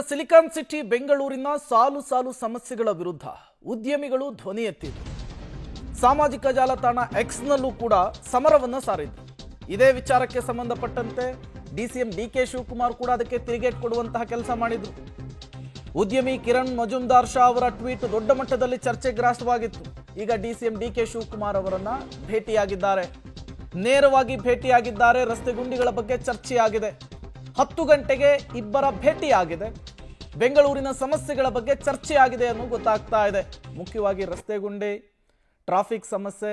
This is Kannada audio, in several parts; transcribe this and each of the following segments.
ಸಿಲಿಕಾನ್ ಸಿಟಿ ಬೆಂಗಳೂರಿನ ಸಾಲು ಸಾಲು ಸಮಸ್ಯೆಗಳ ವಿರುದ್ಧ ಉದ್ಯಮಿಗಳು ಧ್ವನಿ ಎತ್ತಿದ್ರು. ಸಾಮಾಜಿಕ ಜಾಲತಾಣ ಎಕ್ಸ್ನಲ್ಲೂ ಕೂಡ ಸಮರವನ್ನ ಸಾರಿದ್ರು. ಇದೇ ವಿಚಾರಕ್ಕೆ ಸಂಬಂಧಪಟ್ಟಂತೆ ಡಿಸಿಎಂ ಡಿಕೆ ಶಿವಕುಮಾರ್ ಕೂಡ ಅದಕ್ಕೆ ತಿರುಗೇಟ್ ಕೊಡುವಂತಹ ಕೆಲಸ ಮಾಡಿದ್ರು. ಉದ್ಯಮಿ ಕಿರಣ್ ಮಜುಮ್ದಾರ್ ಶಾ ಅವರ ಟ್ವೀಟ್ ದೊಡ್ಡ ಮಟ್ಟದಲ್ಲಿ ಚರ್ಚೆ ಗ್ರಾಸವಾಗಿತ್ತು. ಈಗ ಡಿಸಿಎಂ ಡಿಕೆ ಶಿವಕುಮಾರ್ ಅವರನ್ನ ಭೇಟಿಯಾಗಿದ್ದಾರೆ, ನೇರವಾಗಿ ಭೇಟಿಯಾಗಿದ್ದಾರೆ. ರಸ್ತೆ ಗುಂಡಿಗಳ ಬಗ್ಗೆ ಚರ್ಚೆಯಾಗಿದೆ. 10 ಗಂಟೆಗೆ ಇಬ್ಬರ ಭೇಟಿಯಾಗಿದೆ. ಬೆಂಗಳೂರಿನ ಸಮಸ್ಯೆಗಳ ಬಗ್ಗೆ ಚರ್ಚೆಯಾಗಿದೆ ಅನ್ನೋದು ಗೊತ್ತಾಗ್ತಾ ಇದೆ. ಮುಖ್ಯವಾಗಿ ರಸ್ತೆ ಗುಂಡಿ, ಟ್ರಾಫಿಕ್ ಸಮಸ್ಯೆ,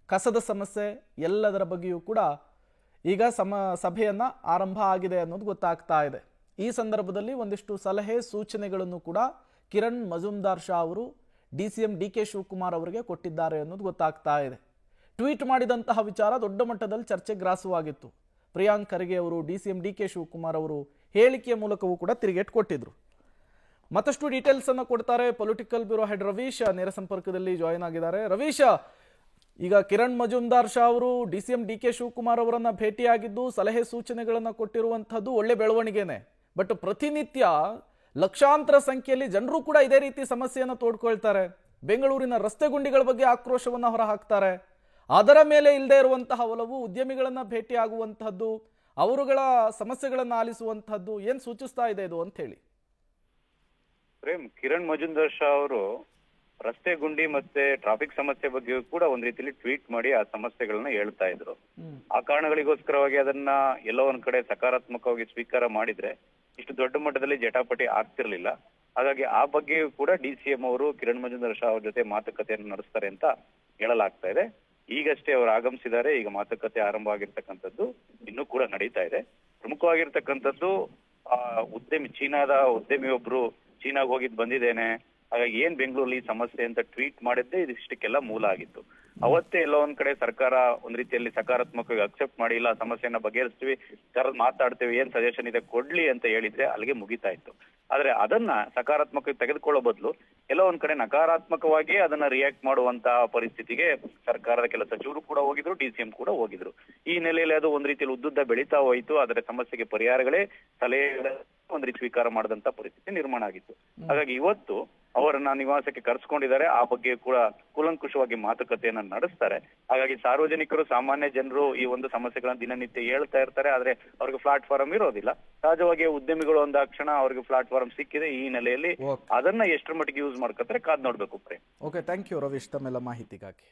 ಕಸದ ಸಮಸ್ಯೆ ಎಲ್ಲದರ ಬಗ್ಗೆಯೂ ಕೂಡ ಈಗ ಸಭೆಯನ್ನ ಆರಂಭ ಆಗಿದೆ ಅನ್ನೋದು ಗೊತ್ತಾಗ್ತಾ ಇದೆ. ಈ ಸಂದರ್ಭದಲ್ಲಿ ಒಂದಿಷ್ಟು ಸಲಹೆ ಸೂಚನೆಗಳನ್ನು ಕೂಡ ಕಿರಣ್ ಮಜುಮ್ದಾರ್ ಶಾ ಅವರು ಡಿಸಿಎಂ ಡಿಕೆ ಶಿವಕುಮಾರ್ ಅವರಿಗೆ ಕೊಟ್ಟಿದ್ದಾರೆ ಅನ್ನೋದು ಗೊತ್ತಾಗ್ತಾ ಇದೆ. ಟ್ವೀಟ್ ಮಾಡಿದಂತಹ ವಿಚಾರ ದೊಡ್ಡ ಮಟ್ಟದಲ್ಲಿ ಚರ್ಚೆ ಗ್ರಾಸವಾಗಿತ್ತು. ಪ್ರಿಯಾಂಕ್ ಖರ್ಗೆ ಅವರು ಡಿಸಿಎಂ ಡಿಕೆ ಶಿವಕುಮಾರ್ ಅವರು ಹೇಳಿಕೆಯ ಮೂಲಕವೂ ಕೂಡ ತಿರುಗೇಟ್ ಕೊಟ್ಟಿದ್ರು. ಮತ್ತಷ್ಟು ಡೀಟೇಲ್ಸ್ ಅನ್ನು ಕೊಡ್ತಾರೆ ಪೊಲಿಟಿಕಲ್ ಬ್ಯೂರೋ ಹೆಡ್ ರವೀಶ್ ನೇರ ಸಂಪರ್ಕದಲ್ಲಿ ಜಾಯಿನ್ ಆಗಿದ್ದಾರೆ. ರವೀಶ್, ಈಗ ಕಿರಣ್ ಮಜುಮ್ದಾರ್ ಶಾ ಅವರು ಡಿಸಿಎಂ ಡಿಕೆ ಶಿವಕುಮಾರ್ ಅವರನ್ನ ಭೇಟಿಯಾಗಿದ್ದು ಸಲಹೆ ಸೂಚನೆಗಳನ್ನ ಕೊಟ್ಟಿರುವಂತಹದ್ದು ಒಳ್ಳೆ ಬೆಳವಣಿಗೆನೆ. ಬಟ್ ಪ್ರತಿನಿತ್ಯ ಲಕ್ಷಾಂತರ ಸಂಖ್ಯೆಯಲ್ಲಿ ಜನರು ಕೂಡ ಇದೇ ರೀತಿ ಸಮಸ್ಯೆಯನ್ನು ತೋಡ್ಕೊಳ್ತಾರೆ. ಬೆಂಗಳೂರಿನ ರಸ್ತೆ ಗುಂಡಿಗಳ ಬಗ್ಗೆ ಆಕ್ರೋಶವನ್ನ ಹೊರಹಾಕ್ತಾರೆ. ಅದರ ಮೇಲೆ ಇಲ್ಲದೆ ಇರುವಂತಹ ಒಲವು ಉದ್ಯಮಿಗಳನ್ನ ಭೇಟಿಯಾಗುವಂತಹದ್ದು, ಅವರುಗಳ ಸಮಸ್ಯೆಗಳನ್ನ ಆಲಿಸುವಂತಹದ್ದು ಏನ್ ಸೂಚಿಸ್ತಾ ಇದೆ ಇದು ಅಂತ ಹೇಳಿ? ಕಿರಣ್ ಮಜುಮ್ದಾರ್ ಶಾ ಅವರು ರಸ್ತೆ ಗುಂಡಿ ಮತ್ತೆ ಟ್ರಾಫಿಕ್ ಸಮಸ್ಯೆ ಬಗ್ಗೆ ಕೂಡ ಒಂದ್ ರೀತಿಯಲ್ಲಿ ಟ್ವೀಟ್ ಮಾಡಿ ಆ ಸಮಸ್ಯೆಗಳನ್ನ ಹೇಳ್ತಾ ಇದ್ರು. ಆ ಕಾರಣಗಳಿಗೋಸ್ಕರವಾಗಿ ಅದನ್ನ ಎಲ್ಲೋ ಒಂದ್ ಕಡೆ ಸಕಾರಾತ್ಮಕವಾಗಿ ಸ್ವೀಕಾರ ಮಾಡಿದ್ರೆ ಇಷ್ಟು ದೊಡ್ಡ ಮಟ್ಟದಲ್ಲಿ ಜಟಾಪಟಿ ಆಗ್ತಿರ್ಲಿಲ್ಲ. ಹಾಗಾಗಿ ಆ ಬಗ್ಗೆಯೂ ಕೂಡ ಡಿಸಿಎಂ ಅವರು ಕಿರಣ್ ಮಜುಮ್ದಾರ್ ಶಾ ಅವ್ರ ಜೊತೆ ಮಾತುಕತೆಯನ್ನು ನಡೆಸ್ತಾರೆ ಅಂತ ಹೇಳಲಾಗ್ತಾ ಇದೆ. ಈಗಷ್ಟೇ ಅವರು ಆಗಮಿಸಿದ್ದಾರೆ. ಈಗ ಮಾತುಕತೆ ಆರಂಭ ಆಗಿರ್ತಕ್ಕಂಥದ್ದು ಇನ್ನೂ ಕೂಡ ನಡೀತಾ ಇದೆ. ಪ್ರಮುಖವಾಗಿರ್ತಕ್ಕಂಥದ್ದು ಉದ್ಯಮಿ ಚೀನಾದ ಉದ್ಯಮಿಯೊಬ್ರು ಚೀನಾಗ್ ಹೋಗಿದ್ ಬಂದಿದ್ದೇನೆ, ಹಾಗಾಗಿ ಏನ್ ಬೆಂಗಳೂರಲ್ಲಿ ಸಮಸ್ಯೆ ಅಂತ ಟ್ವೀಟ್ ಮಾಡಿದ್ದೆ ಇದಿಷ್ಟಕ್ಕೆಲ್ಲ ಮೂಲ ಆಗಿತ್ತು. ಅವತ್ತೇ ಎಲ್ಲೋ ಒಂದ್ ಕಡೆ ಸರ್ಕಾರ ಒಂದ್ ರೀತಿಯಲ್ಲಿ ಸಕಾರಾತ್ಮಕವಾಗಿ ಅಕ್ಸೆಪ್ಟ್ ಮಾಡಿ ಇಲ್ಲ ಸಮಸ್ಯೆನ ಬಗೆಹರಿಸ್ತೀವಿ, ಮಾತಾಡ್ತೀವಿ, ಏನ್ ಸಜೆಷನ್ ಇದೆ ಕೊಡ್ಲಿ ಅಂತ ಹೇಳಿದ್ರೆ ಅಲ್ಲಿಗೆ ಮುಗಿತಾ ಇತ್ತು. ಆದ್ರೆ ಅದನ್ನ ಸಕಾರಾತ್ಮಕವಾಗಿ ತೆಗೆದುಕೊಳ್ಳೋ ಬದಲು ಎಲ್ಲೋ ಒಂದ್ ಕಡೆ ನಕಾರಾತ್ಮಕವಾಗಿ ಅದನ್ನ ರಿಯಾಕ್ಟ್ ಮಾಡುವಂತಹ ಪರಿಸ್ಥಿತಿಗೆ ಸರ್ಕಾರದ ಕೆಲ ಸಚಿವರು ಕೂಡ ಹೋಗಿದ್ರು, ಡಿಸಿಎಂ ಕೂಡ ಹೋಗಿದ್ರು. ಈ ನೆಲೆಯಲ್ಲಿ ಅದು ಒಂದ್ ರೀತಿಯಲ್ಲಿ ಉದ್ದುದ್ದ ಬೆಳೀತಾ ಹೋಯ್ತು. ಅದರ ಸಮಸ್ಯೆಗೆ ಪರಿಹಾರಗಳೇ ಸಲಹೆ ಒಂದ್ ರೀತಿ ಸ್ವೀಕಾರ ಮಾಡದಂತ ಪರಿಸ್ಥಿತಿ ನಿರ್ಮಾಣ ಆಗಿತ್ತು. ಹಾಗಾಗಿ ಇವತ್ತು ಅವರನ್ನ ನಿವಾಸಕ್ಕೆ ಕರೆಸ್ಕೊಂಡಿದ್ದಾರೆ. ಆ ಬಗ್ಗೆ ಕೂಡ ಕೂಲಂಕುಷವಾಗಿ ಮಾತುಕತೆಯನ್ನ ನಡೆಸ್ತಾರೆ. ಹಾಗಾಗಿ ಸಾರ್ವಜನಿಕರು, ಸಾಮಾನ್ಯ ಜನರು ಈ ಒಂದು ಸಮಸ್ಯೆಗಳನ್ನ ದಿನನಿತ್ಯ ಹೇಳ್ತಾ ಇರ್ತಾರೆ. ಆದ್ರೆ ಅವ್ರಿಗೆ ಪ್ಲಾಟ್ಫಾರ್ಮ್ ಇರೋದಿಲ್ಲ. ಸಹಜವಾಗಿ ಉದ್ಯಮಿಗಳು ಅಂದಾಕ್ಷಣ ಅವ್ರಿಗೆ ಪ್ಲಾಟ್ಫಾರ್ಮ್ ಸಿಕ್ಕಿದೆ. ಈ ನೆಲೆಯಲ್ಲಿ ಅದನ್ನ ಎಷ್ಟರ ಮಟ್ಟಿಗೆ ಯೂಸ್ ಮಾಡ್ಕೊತಾರೆ ಕಾದ್ ನೋಡ್ಬೇಕು. ಓಕೆ, ಥ್ಯಾಂಕ್ ಯು ರವೀಶ್ ತಮ್ಮೆಲ್ಲ ಮಾಹಿತಿಗಾಗಿ.